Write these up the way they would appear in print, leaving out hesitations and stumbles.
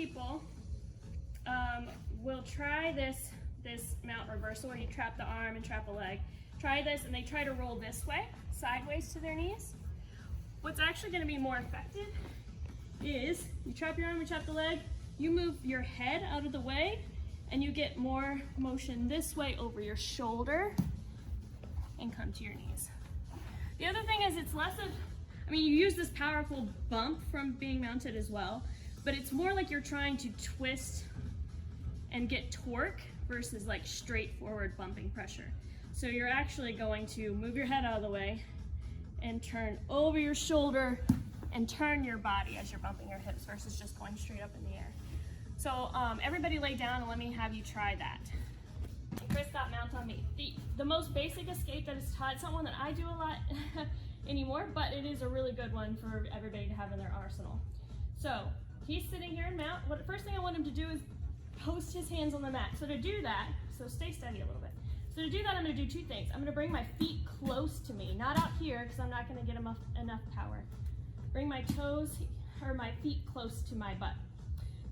people will try this mount reversal where you trap the arm and trap a leg. Try this and they try to roll this way, sideways to their knees. What's actually going to be more effective is you trap your arm, you trap the leg, you move your head out of the way, and you get more motion this way over your shoulder and come to your knees. The other thing is it's less of, I mean, you use this powerful bump from being mounted as well, but it's more like you're trying to twist and get torque versus like straightforward bumping pressure. So you're actually going to move your head out of the way and turn over your shoulder and turn your body as you're bumping your hips versus just going straight up in the air. So everybody lay down and let me have you try that. And Chris got mount on me. The most basic escape that is taught, it's not one that I do a lot anymore, but it is a really good one for everybody to have in their arsenal. So he's sitting here in mount. The first thing I want him to do is post his hands on the mat. So to do that, so stay steady a little bit. So to do that, I'm going to do two things. I'm going to bring my feet close to me, not out here because I'm not going to get enough power. Bring my toes or my feet close to my butt.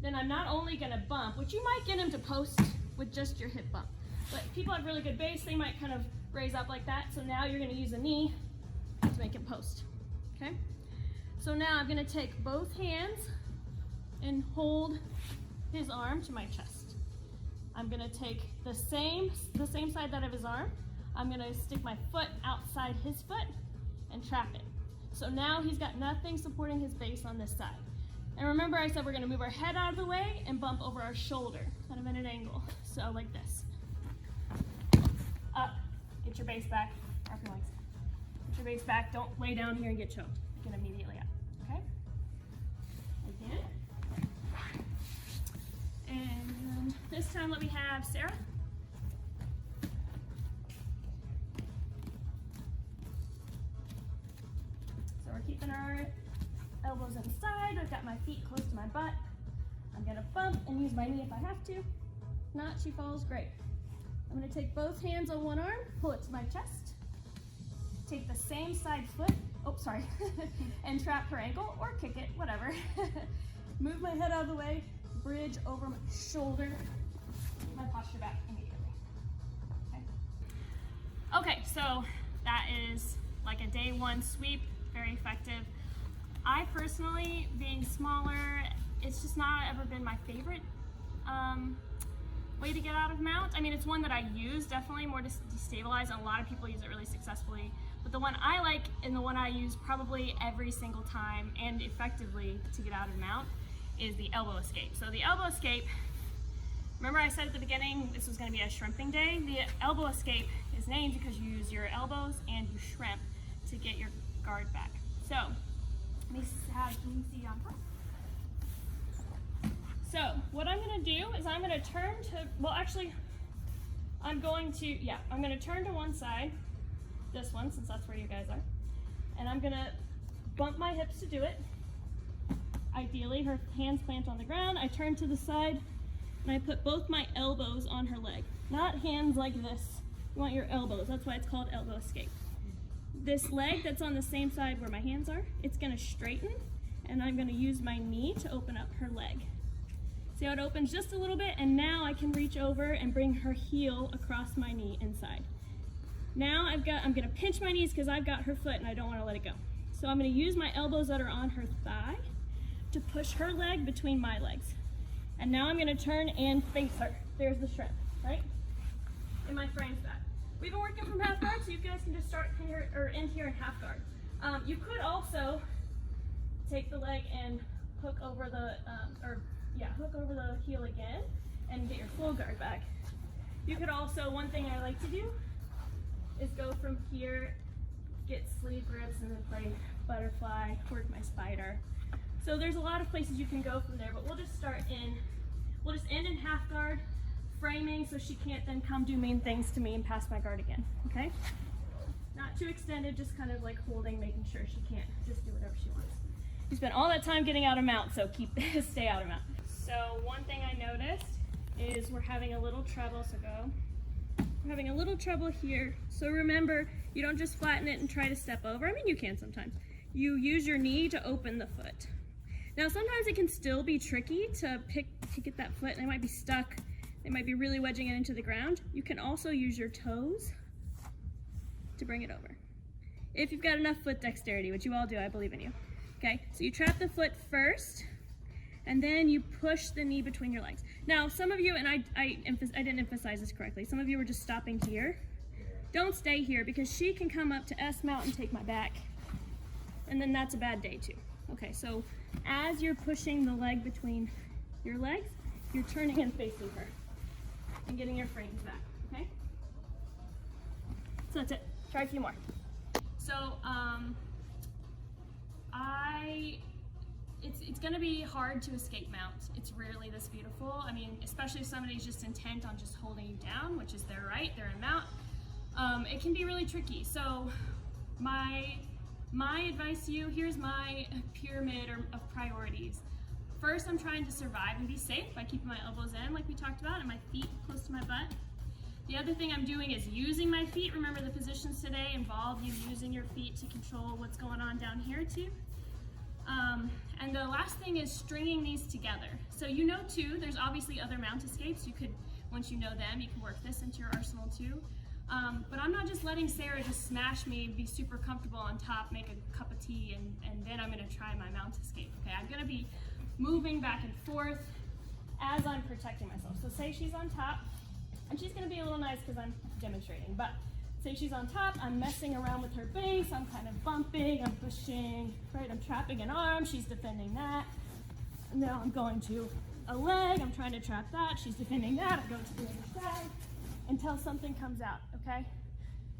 Then I'm not only going to bump, which you might get him to post with just your hip bump, but people have really good base, they might kind of raise up like that. So now you're going to use a knee to make him post. Okay? So now I'm going to take both hands and hold his arm to my chest. I'm going to take the same side that of his arm. I'm going to stick my foot outside his foot and trap it. So now he's got nothing supporting his base on this side. And remember I said we're going to move our head out of the way and bump over our shoulder, kind of at an angle. So like this. Up, get your base back, wrap your legs. Get your base back, don't lay down here and get choked. Get immediately up, okay? Again. And this time let me have Sarah. So we're keeping our elbows inside. I've got my feet close to my butt. I'm gonna bump and use my knee if I have to. If not, she falls, great. I'm gonna take both hands on one arm, pull it to my chest. Take the same side foot, oh, sorry, and trap her ankle or kick it, whatever. Move my head out of the way, bridge over my shoulder, my posture back immediately. Okay, so that is like a day one sweep, very effective. I personally, being smaller, it's just not ever been my favorite way to get out of mount. I mean, it's one that I use definitely more to destabilize, and a lot of people use it really successfully. But the one I like and the one I use probably every single time and effectively to get out of mount is the elbow escape. So the elbow escape, remember I said at the beginning this was going to be a shrimping day? The elbow escape is named because you use your elbows and you shrimp to get your guard back. So let me see on top. So what I'm going to do is I'm going to turn to, well actually, I'm going to turn to one side, this one, since that's where you guys are, and I'm going to bump my hips to do it. Ideally, her hands plant on the ground. I turn to the side, and I put both my elbows on her leg. Not hands like this. You want your elbows. That's why it's called elbow escape. This leg that's on the same side where my hands are, it's going to straighten, and I'm going to use my knee to open up her leg. See how it opens just a little bit, and now I can reach over and bring her heel across my knee inside. Now I'm going to pinch my knees because I've got her foot and I don't want to let it go. So I'm going to use my elbows that are on her thigh to push her leg between my legs. And now I'm going to turn and face her. There's the shrimp, right? And my frame's back. We've been working from half guard, so you guys can just start here or end here in half guard. You could also take the leg and hook over the heel again and get your full guard back. You could also, one thing I like to do is go from here, get sleeve grips, and then play butterfly, work my spider. So there's a lot of places you can go from there, but we'll just end in half guard, framing so she can't then come do mean things to me and pass my guard again, okay? Not too extended, just kind of like holding, making sure she can't just do whatever she wants. You spent all that time getting out of mount, so stay out of mount. So one thing I noticed is we're having a little trouble, so go. We're having a little trouble here. So remember, you don't just flatten it and try to step over. I mean, you can sometimes. You use your knee to open the foot. Now sometimes it can still be tricky to get that foot, and they might be stuck. They might be really wedging it into the ground. You can also use your toes to bring it over. If you've got enough foot dexterity, which you all do, I believe in you. Okay, so you trap the foot first, and then you push the knee between your legs. Now, some of you, and I didn't emphasize this correctly, some of you were just stopping here. Don't stay here, because she can come up to S mount and take my back, and then that's a bad day too. Okay, so as you're pushing the leg between your legs, you're turning and facing her and getting your frames back, okay? So that's it. Try a few more. So, it's gonna be hard to escape mount. It's rarely this beautiful. I mean, especially if somebody's just intent on just holding you down, which is their right, they're in mount. It can be really tricky. So my advice to you, here's my pyramid of priorities. First, I'm trying to survive and be safe by keeping my elbows in, like we talked about, and my feet close to my butt. The other thing I'm doing is using my feet. Remember, the positions today involve you using your feet to control what's going on down here too. And the last thing is stringing these together. So you know too, there's obviously other mount escapes. You could, once you know them, you can work this into your arsenal too. But I'm not just letting Sarah just smash me, be super comfortable on top, make a cup of tea, and then I'm gonna try my mount escape, okay? I'm gonna be moving back and forth as I'm protecting myself. So say she's on top, and she's gonna be a little nice because I'm demonstrating, but say she's on top, I'm messing around with her base, I'm kind of bumping, I'm pushing, right? I'm trapping an arm, she's defending that. And now I'm going to a leg, I'm trying to trap that, she's defending that, I go to the other side until something comes out, okay?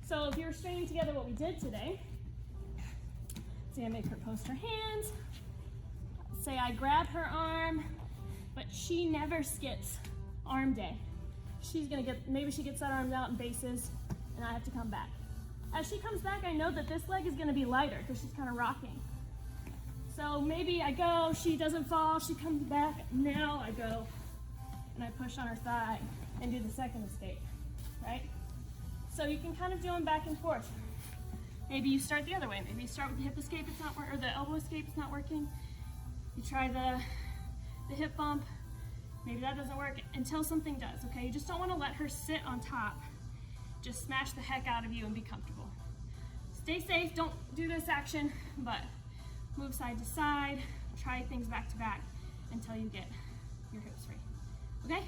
So if you're stringing together what we did today, say I make her post her hands, say I grab her arm, but she never skips arm day. She's gonna maybe she gets that arm out in bases, and I have to come back. As she comes back, I know that this leg is gonna be lighter because she's kind of rocking. So maybe I go, she doesn't fall, she comes back, now I go, and I push on her thigh and do the second escape, right? So you can kind of do them back and forth. Maybe you start the other way. Maybe you start with the hip escape, it's not working, or the elbow escape, it's not working. You try the hip bump, maybe that doesn't work, until something does, okay? You just don't want to let her sit on top. Just smash the heck out of you and be comfortable. Stay safe, don't do this action, but move side to side, try things back to back until you get your hips free, okay?